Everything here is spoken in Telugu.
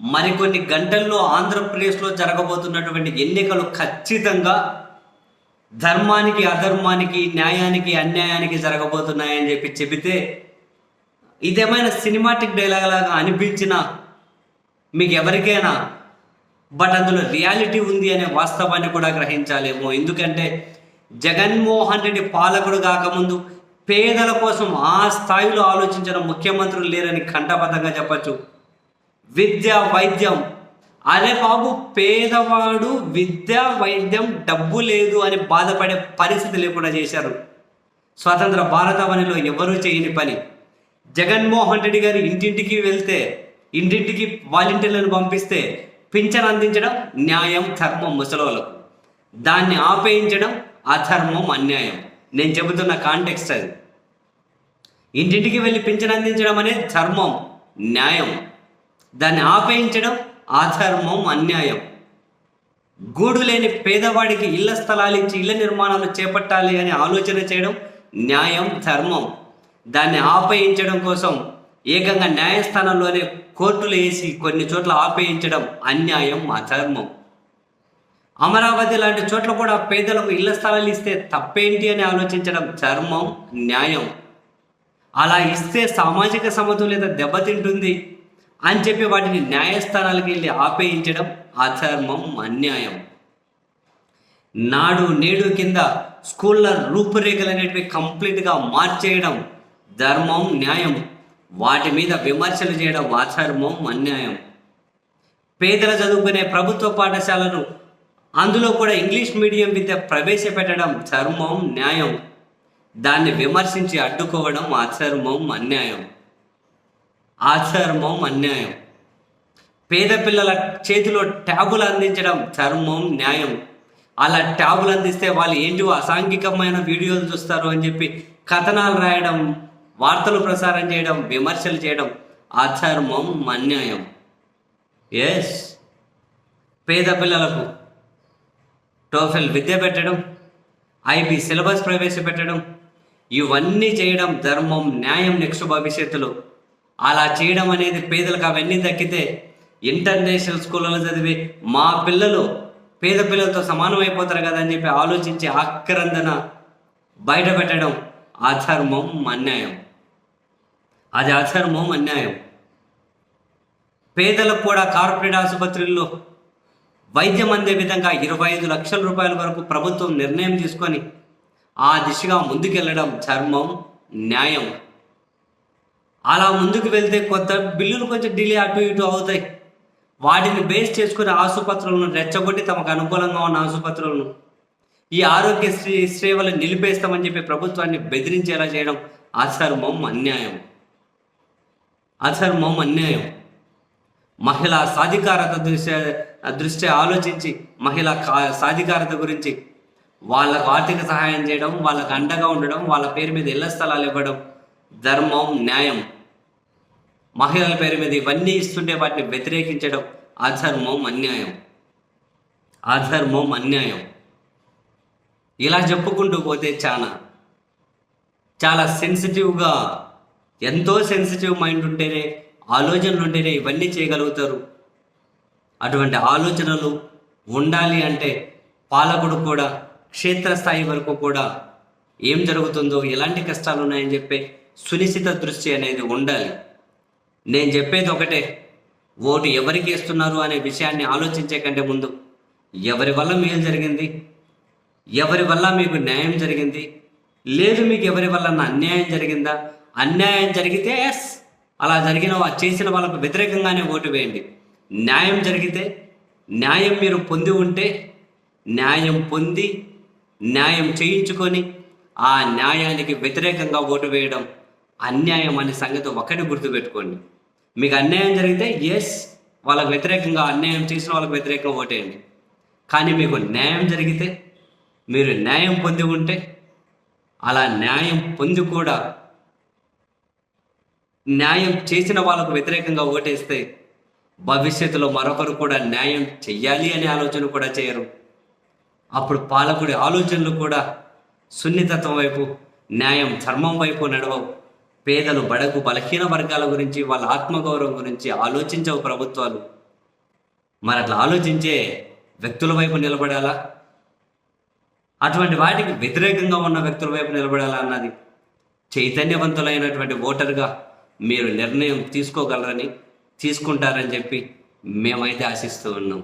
మరికొన్ని గంటల్లో ఆంధ్రప్రదేశ్లో జరగబోతున్నటువంటి ఎన్నికలు ఖచ్చితంగా ధర్మానికి, అధర్మానికి, న్యాయానికి, అన్యాయానికి జరగబోతున్నాయని చెబితే ఇదేమైనా సినిమాటిక్ డైలాగ్ లాగా అనిపించినా మీకు ఎవరికైనా, బట్ అందులో రియాలిటీ ఉంది అనే వాస్తవాన్ని కూడా గ్రహించాలేమో. ఎందుకంటే జగన్మోహన్ రెడ్డి పాలకుడు కాకముందు పేదల కోసం ఆ స్థాయిలో ఆలోచించిన ముఖ్యమంత్రులు లేరని కంఠబద్ధంగా చెప్పచ్చు. విద్య, వైద్యం, అరే బాబు పేదవాడు విద్య, వైద్యం, డబ్బు లేదు అని బాధపడే పరిస్థితి లేకుండా చేశారు. స్వతంత్ర భారతావనిలో ఎవరూ చేయని పని. జగన్మోహన్ రెడ్డి గారు ఇంటింటికి వెళ్తే, ఇంటింటికి వాలంటీర్లను పంపిస్తే పింఛన్ అందించడం న్యాయం, ధర్మం ముసలోళ్ళకు. దాన్ని ఆపేయించడం అధర్మం, అన్యాయం. నేను చెబుతున్న కాంటెక్స్ట్ అది. ఇంటింటికి వెళ్ళి పింఛన్ అందించడం అనేది ధర్మం, న్యాయం. దాన్ని ఆపేయించడం అధర్మం, అన్యాయం. గూడు లేని పేదవాడికి ఇళ్ల స్థలాలు ఇచ్చి ఇళ్ల నిర్మాణాలు చేపట్టాలి అని ఆలోచన చేయడం న్యాయం, ధర్మం. దాన్ని ఆపేయించడం కోసం ఏకంగా న్యాయస్థానంలోనే కోర్టులు వేసి కొన్ని చోట్ల ఆపేయించడం అన్యాయం, అధర్మం. అమరావతి లాంటి చోట్ల కూడా పేదలకు ఇళ్ల స్థలాలు ఇస్తే తప్పేంటి అని ఆలోచించడం ధర్మం, న్యాయం. అలా ఇస్తే సామాజిక సమతుల్యత దెబ్బతింటుంది అని చెప్పి వాటిని న్యాయస్థానాలకు వెళ్ళి ఆపేయించడం అధర్మం, అన్యాయం. నాడు నేడు కింద స్కూళ్ళ రూపురేఖలు అనేటివి కంప్లీట్గా మార్చేయడం ధర్మం, న్యాయం. వాటి మీద విమర్శలు చేయడం అధర్మం, అన్యాయం. పేదలు చదువుకునే ప్రభుత్వ పాఠశాలను అందులో కూడా ఇంగ్లీష్ మీడియం విద్య ప్రవేశపెట్టడం ధర్మం, న్యాయం. దాన్ని విమర్శించి అడ్డుకోవడం అధర్మం, అన్యాయం. అధర్మం, అన్యాయం. పేద పిల్లల చేతిలో ట్యాబులు అందించడం ధర్మం, న్యాయం. అలా ట్యాబులు అందిస్తే వాళ్ళు ఏంటి అసాంఘికమైన వీడియోలు చూస్తారు అని చెప్పి కథనాలు రాయడం, వార్తలు ప్రసారం చేయడం, విమర్శలు చేయడం అధర్మం, అన్యాయం. ఎస్, పేద పిల్లలకు టోఫెల్ విద్య పెట్టడం, ఐబీ సిలబస్ ప్రవేశపెట్టడం, ఇవన్నీ చేయడం ధర్మం, న్యాయం నెక్స్ట్ భవిష్యత్తులో. అలా చేయడం అనేది పేదలకు అవన్నీ దక్కితే ఇంటర్నేషనల్ స్కూళ్ళలో చదివి మా పిల్లలు పేద పిల్లలతో సమానం అయిపోతారు కదా అని చెప్పి ఆలోచించి ఆక్రందన బయట పెట్టడం అధర్మం, అన్యాయం. అది అధర్మం, అన్యాయం. పేదలకు కూడా కార్పొరేట్ ఆసుపత్రుల్లో వైద్యం అందే విధంగా 25 లక్షల రూపాయల వరకు ప్రభుత్వం నిర్ణయం తీసుకొని ఆ దిశగా ముందుకెళ్ళడం ధర్మం, న్యాయం. అలా ముందుకు వెళ్తే కొత్త బిల్లులు కొంచెం డిలే అటు ఇటు అవుతాయి. వాటిని బేస్ చేసుకుని ఆసుపత్రులను రెచ్చగొట్టి తమకు అనుకూలంగా ఉన్న ఆసుపత్రులను ఈ ఆరోగ్యశ్రీ సేవలు నిలిపేస్తామని చెప్పి ప్రభుత్వాన్ని బెదిరించేలా చేయడం అధర్మం, అన్యాయం. అధర్మం, అన్యాయం. మహిళా సాధికారత దృష్ట్యా ఆలోచించి మహిళా సాధికారత గురించి వాళ్ళకు ఆర్థిక సహాయం చేయడం, వాళ్ళకు అండగా ఉండడం, వాళ్ళ పేరు మీద ఇళ్ల స్థలాలు ఇవ్వడం ధర్మం, న్యాయం. మహిళల పేరు మీద ఇవన్నీ ఇస్తుంటే వాటిని వ్యతిరేకించడం అధర్మం, అన్యాయం. అధర్మం, అన్యాయం. ఇలా చెప్పుకుంటూ పోతే చాలా సెన్సిటివ్గా, ఎంతో సెన్సిటివ్ మైండ్ ఉంటేనే, ఆలోచనలు ఉంటేనే ఇవన్నీ చేయగలుగుతారు. అటువంటి ఆలోచనలు ఉండాలి అంటే పాలకుడు కూడా క్షేత్రస్థాయి వరకు కూడా ఏం జరుగుతుందో, ఎలాంటి కష్టాలు ఉన్నాయని చెప్పే సునిశ్చిత దృష్టి అనేది ఉండాలి. నేను చెప్పేది ఒకటే, ఓటు ఎవరికి వేస్తున్నారు అనే విషయాన్ని ఆలోచించే కంటే ముందు ఎవరి వల్ల మేలు జరిగింది, ఎవరి వల్ల మీకు న్యాయం జరిగింది, లేదు మీకు ఎవరి వల్ల అన్యాయం జరిగిందా, అన్యాయం జరిగితే ఎస్ అలా చేసిన వాళ్ళకు వ్యతిరేకంగానే ఓటు వేయండి. న్యాయం జరిగితే, న్యాయం మీరు పొంది ఉంటే న్యాయం పొంది న్యాయం చేయించుకొని ఆ న్యాయానికి వ్యతిరేకంగా ఓటు వేయడం అన్యాయం అనే సంగతి ఒకటి గుర్తుపెట్టుకోండి. మీకు అన్యాయం జరిగితే ఎస్ వాళ్ళకు వ్యతిరేకంగా, అన్యాయం చేసిన వాళ్ళకు వ్యతిరేకంగా ఓటేయండి. కానీ మీకు న్యాయం జరిగితే, మీరు న్యాయం పొంది ఉంటే అలా న్యాయం పొంది కూడా న్యాయం చేసిన వాళ్ళకు వ్యతిరేకంగా ఓటేస్తే భవిష్యత్తులో మరొకరు కూడా న్యాయం చెయ్యాలి అనే ఆలోచన కూడా చేయరు. అప్పుడు పాలకుడి ఆలోచనలు కూడా సున్నితత్వం వైపు, న్యాయం, ధర్మం వైపు నడవవు. పేదలు, బడుగు, బలహీన వర్గాల గురించి, వాళ్ళ ఆత్మగౌరవం గురించి ఆలోచించవు ప్రభుత్వాలు. మరి అట్లా ఆలోచించే వ్యక్తుల వైపు నిలబడాలా, అటువంటి వాటికి వ్యతిరేకంగా ఉన్న వ్యక్తుల వైపు నిలబడాలా అన్నది చైతన్యవంతులైనటువంటి ఓటర్గా మీరు నిర్ణయం తీసుకోగలరని, తీసుకుంటారని చెప్పి మేమైతే ఆశిస్తూ ఉన్నాం.